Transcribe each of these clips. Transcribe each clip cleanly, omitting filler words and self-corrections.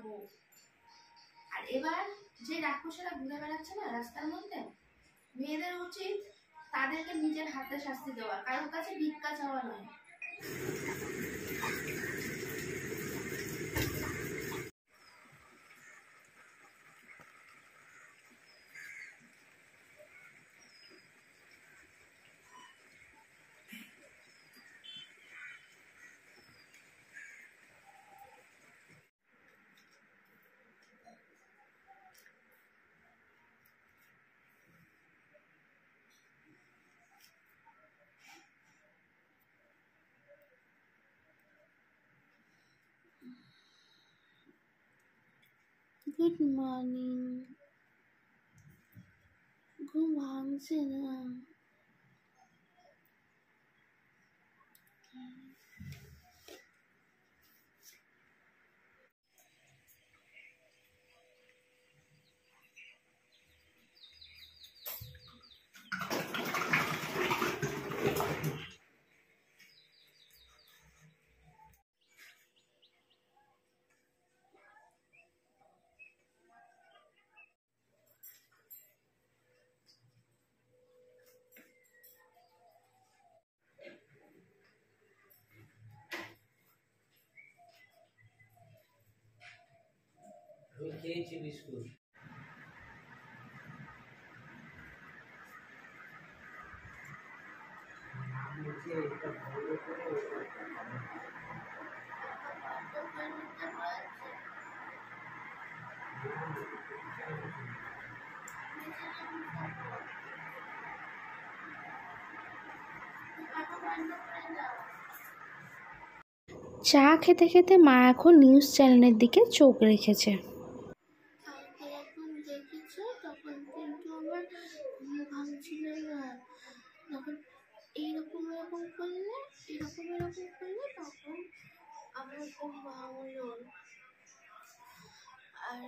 বানাবো। আর এবার যে রাক্ষসেরা ঘুরে বেড়াচ্ছে না রাস্তার মধ্যে, মেয়েদের উচিত তাদেরকে নিজের হাতে শাস্তি দেওয়া, কারোর কাছে ভিক্ষা চাওয়া নয়। Good morning. ঘুম ভাঙছে না। খেয়েছি বিস্কুট। চা খেতে খেতে মা এখন নিউজ চ্যানেলের দিকে চোখ রেখেছে। এখন দেখেছো, তখন কিন্তু আমার ঘুম ভাঙছিল না। যখন এইরকম এরকম করলে তখন আমার ঘুম ভাঙলো। আর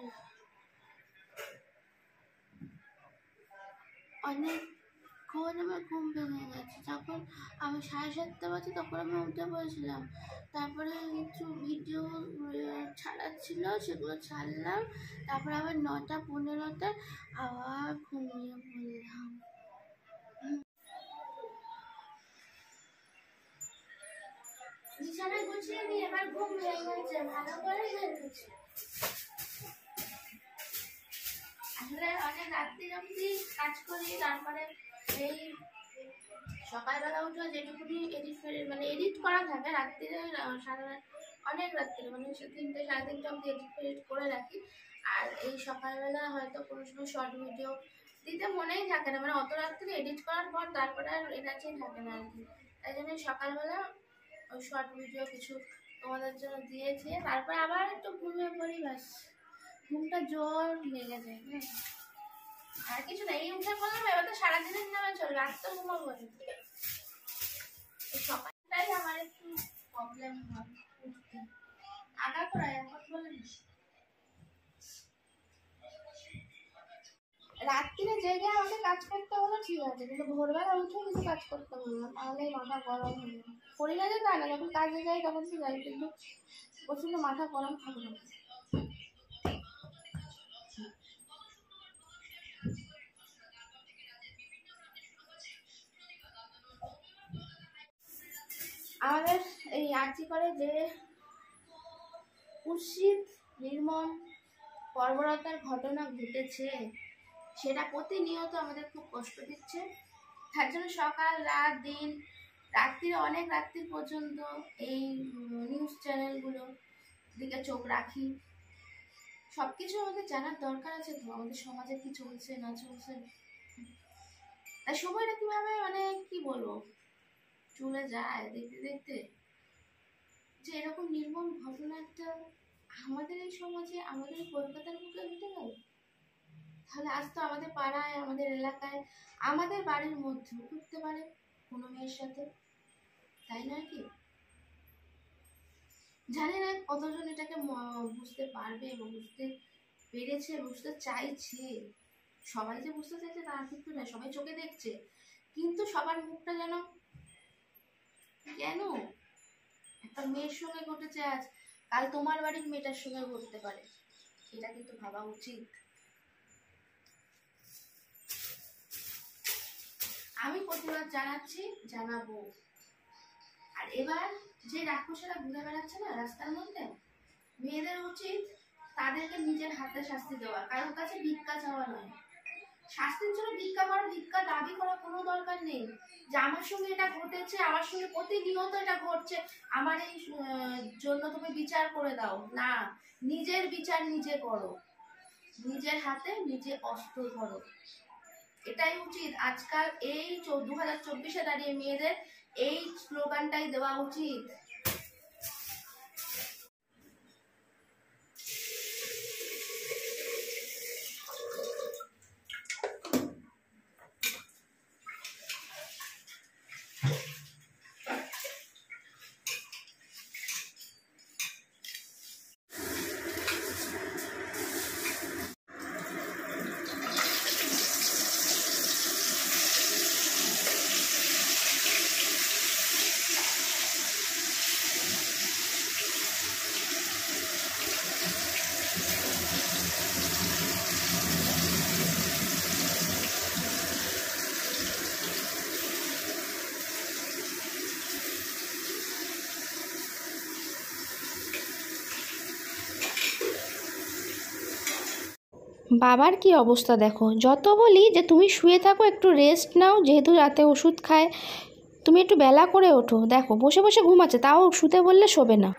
অনেকক্ষণ আমার ঘুম ভেঙে গেছে। যখন আমি 7:30 বাজে তখন আমি উঠে পড়েছিলাম। তারপরে কিছু ভিডিও ছাড়াচ্ছিল, সেগুলো ছাড়লাম। তারপরে আবার 9:15 আবার ঘুমিয়ে পড়লাম। বিছানায় গুছিয়ে নিয়ে এবার ঘুম ভেঙে গেছে, ভালো করে ভেঙেছে। আসলে অনেক রাত্রি অবধি কাজ করি, তারপরে এই সকালবেলা উঠে যেটুকুনি এডিট করা থাকে রাত্রিরে, অনেক রাত্রিরে 3টে 3:30 অবধি এডিট করে রাখি। আর এই সকালবেলা হয়তো কোনো সময় শর্ট ভিডিও দিতে মনেই থাকে না, অত রাত্রি এডিট করার পর তারপরে আর এনার্জি থাকে না আর কি। তাই জন্য সকালবেলা ওই শর্ট ভিডিও কিছু তোমাদের জন্য দিয়েছি, তারপর আবার একটু ঘুমিয়ে পড়ি, ব্যাস ঘুমটা জোর লেগে যায়। আর কিছু না, এই উঠে পড়লাম, এবার তো সারাদিনের নামে চলবে, রাত তো ঘুমাবো না। সকালটাই আমার একটু প্রবলেম হয় উঠতে, আগা করা এখন বলে না। রাত্রিরে জেগে আমাকে কাজ করতে হলো ঠিক আছে, কিন্তু ভোরবেলা উঠে কিছু কাজ করতে হলো না, তাহলে মাথা গরম হয়ে যায়। করি না যে তা না, যখন কাজে যাই তখন তো যাই, কিন্তু প্রচন্ড মাথা গরম থাকবে। আমাদের এই আর্জি করে যে কুৎসিত নির্মম বর্বরতার ঘটনা ঘটেছে, সেটা প্রতিনিয়ত আমাদের খুব কষ্ট দিচ্ছে। তার জন্য সকাল রাত দিন রাত্রিরে অনেক রাত্রি পর্যন্ত এই নিউজ চ্যানেলগুলো দিকে চোখ রাখি। সব কিছু আমাদের জানার দরকার আছে তো, আমাদের সমাজে কি চলছে না চলছে। তাই সময়টা কিভাবে কি বলবো চলে যায় দেখতে দেখতে, যে এরকম নির্মম ঘটনা একটা আমাদের এই সমাজে, আমাদের এই কলকাতার বুকে ঘটে গেল। তাহলে আজ তো আমাদের পাড়ায়, আমাদের এলাকায়, আমাদের বাড়ির মধ্যে ঘটতে পারে কোনো মেয়ের সাথে, তাই নয় কি? জানি না কতজন এটাকে বুঝতে পারবে এবং বুঝতে পেরেছে, বুঝতে চাইছে। সবাই যে বুঝতে চাইছে তা কিন্তু না, সবাই চোখে দেখছে, কিন্তু সবার মুখটা যেন কেন একটা মেয়ের সঙ্গে ঘটেছে আজ, কাল তোমার বাড়ির মেয়েটার সঙ্গে ঘটতে পারে। এটা কিন্তু ভাবা উচিত। আমি প্রতিবাদ জানাচ্ছি, জানাবো। আর এবার যে রাক্ষসেরা ঘুরে বেড়াচ্ছে না রাস্তার মধ্যে, মেয়েদের উচিত তাদেরকে নিজের হাতে শাস্তি দেওয়া, কারোর কাছে ভিক্ষা চাওয়া নয়। শাস্তির জন্য ভিক্ষা করা, ভিক্ষা দাবি করা কোনো দরকার নেই যে আমার সঙ্গে এটা ঘটেছে, আমার সঙ্গে প্রতিনিয়ত এটা ঘটছে, আমার এই জন্য তুমি বিচার করে দাও। না, নিজের বিচার নিজে করো, নিজের হাতে নিজে অস্ত্র ধরো, এটাই উচিত। আজকাল এই 2024-এ দাঁড়িয়ে মেয়েদের এই স্লোগানটাই দেওয়া উচিত। বাবার কি অবস্থা দেখো, যত বলি যে তুমি শুয়ে থাকো, একটু রেস্ট নাও, যেহেতু রাতে ওষুধ খায়, তুমি একটু বেলা করে ওঠো। দেখো বসে বসে ঘুমাচ্ছে, তাও শুতে বললে শোবে না।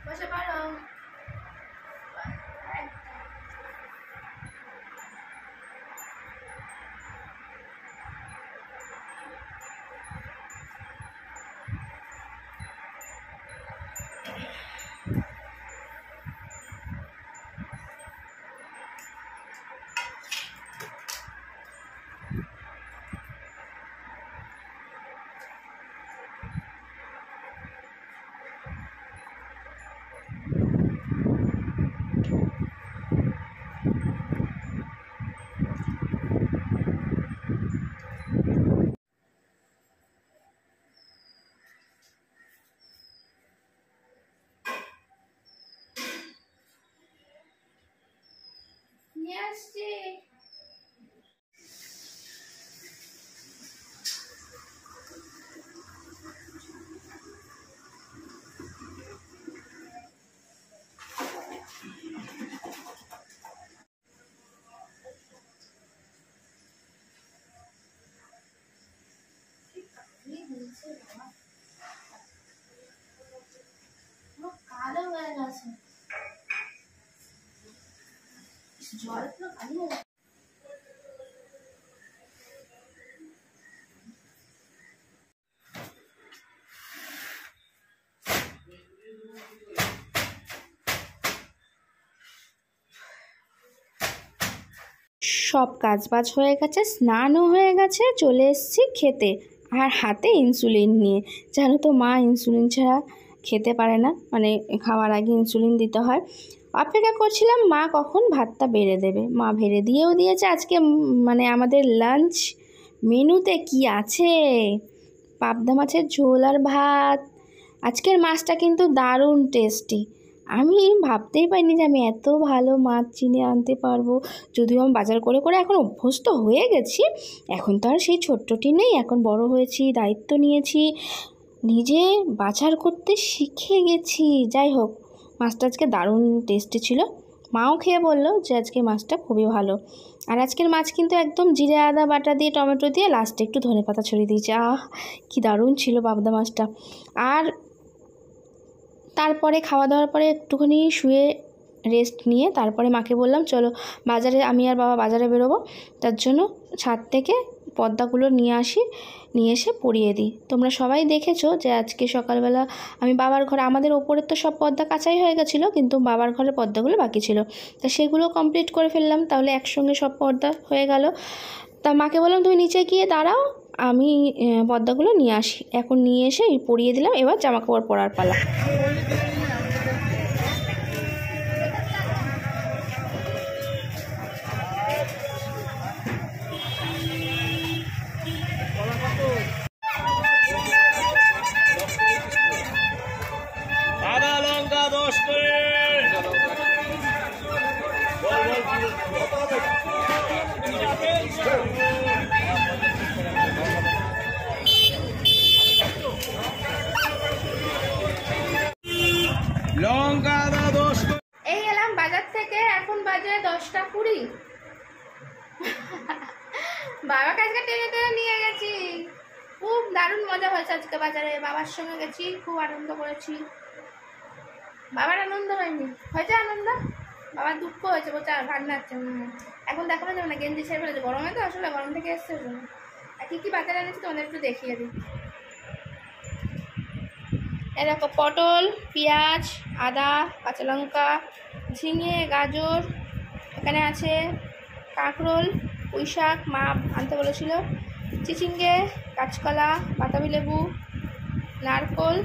বসে পারো। নিয়ে আসছি। কালো হয়ে গেছে, জল পুরো কালো হয়ে গেছে। সব কাজবাজ হয়ে গেছে, স্নানও হয়ে গেছে, চলে এসেছি খেতে, আর হাতে ইনসুলিন নিয়ে। জানো তো মা ইনসুলিন ছাড়া খেতে পারে না, মানে খাওয়ার আগে ইনসুলিন দিতে হয়। অপেক্ষা করছিলাম মা কখন ভাতটা বেড়ে দেবে। মা বেড়ে দিয়েও দিয়েছে। আজকে মানে আমাদের লাঞ্চ মেনুতে কি আছে, পাবদা মাছের ঝোল আর ভাত। আজকের মাছটা কিন্তু দারুণ টেস্টি। আমি ভাবতেই পারিনি যে আমি এত ভালো মাছ চিনে আনতে পারবো। যদিও আমি বাজার করে করে এখন অভ্যস্ত হয়ে গেছি, এখন তো আর সেই ছোট্টটি নেই, এখন বড় হয়েছি, দায়িত্ব নিয়েছি, নিজে বাজার করতে শিখে গেছি। যাই হোক, মাছটা আজকে দারুণ টেস্টি ছিল। মাও খেয়ে বললো যে আজকে মাছটা খুবই ভালো। আর আজকের মাছ কিন্তু একদম জিরে আদা বাটা দিয়ে, টমেটো দিয়ে, লাস্টে একটু ধনেপাতা ছড়িয়ে দিয়েছে। আহ, কি দারুণ ছিল পাবদা মাছটা। আর তারপরে খাওয়া দাওয়ার পরে একটুখানি শুয়ে রেস্ট নিয়ে তারপরে মাকে বললাম চলো বাজারে, আমি আর বাবা বাজারে বেরোবো, তার জন্য ছাদ থেকে পর্দাগুলো নিয়ে আসি, নিয়ে এসে পরিয়ে দিই। তোমরা সবাই দেখেছো যে আজকে সকালবেলা আমি বাবার ঘরে, আমাদের ওপরের তো সব পর্দা কাচাই হয়ে গেছিলো, কিন্তু বাবার ঘরের পর্দাগুলো বাকি ছিল, তা সেগুলো কমপ্লিট করে ফেললাম, তাহলে একসঙ্গে সব পর্দা হয়ে গেল। তা মাকে বললাম তুমি নিচে গিয়ে দাঁড়াও, আমি পর্দাগুলো নিয়ে আসি। এখন নিয়ে এসে পরিয়ে দিলাম, এবার জামাকাপড় পরার পালা। লঙ্কা আদা 10 এই এলাম বাজার থেকে, এখন বাজে 10টা 20। বাবাকে আজকে টেনে টেনে নিয়ে গেছি, খুব দারুণ মজা হয়েছে আজকে বাজারে। বাবার সঙ্গে গেছি, খুব আনন্দ করেছি। বাবার আনন্দ হয়নি, হয়েছে আনন্দ, বাবার দুঃখ হয়েছে, বলছে রান্না হচ্ছে। এখন দেখানো যাবে না, গেঞ্জি ছেড়ে ফেলেছে, গরমে তো, আসলে গরম থেকে এসছে। আর কী কী বাজারে এনেছি তোমাদের একটু দেখিয়ে দিই। এ দেখো, পটল, পেঁয়াজ, আদা, কাঁচা লঙ্কা, ঝিঙে, গাজর, এখানে আছে কাঁকরোল, পুঁই শাক মা আনতে বলেছিল, চিচিঙ্গে, কাঁচকলা, বাতাবি লেবু, নারকোল,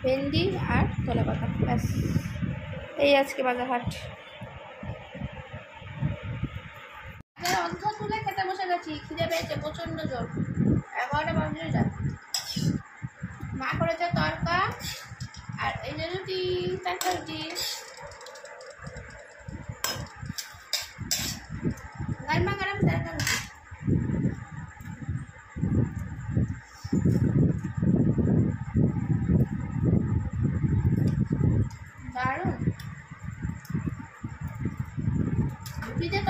ভেন্ডি আর ধনেপাতা। ব্যাস, এই আজকে বাজার হাট। অর্ধ তুলে খেতে বসে গেছি, খিদে পেয়েছে প্রচণ্ড জোর। 11টা বাজে যায়। মা করেছে তরকা, আর এই যে রুটি, চারটা রুটি। গরমা গরম তরকা রুটি। দারুণ। রুটি দিয়ে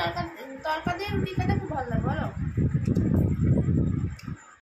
তরকা দিয়ে রুটি খেতে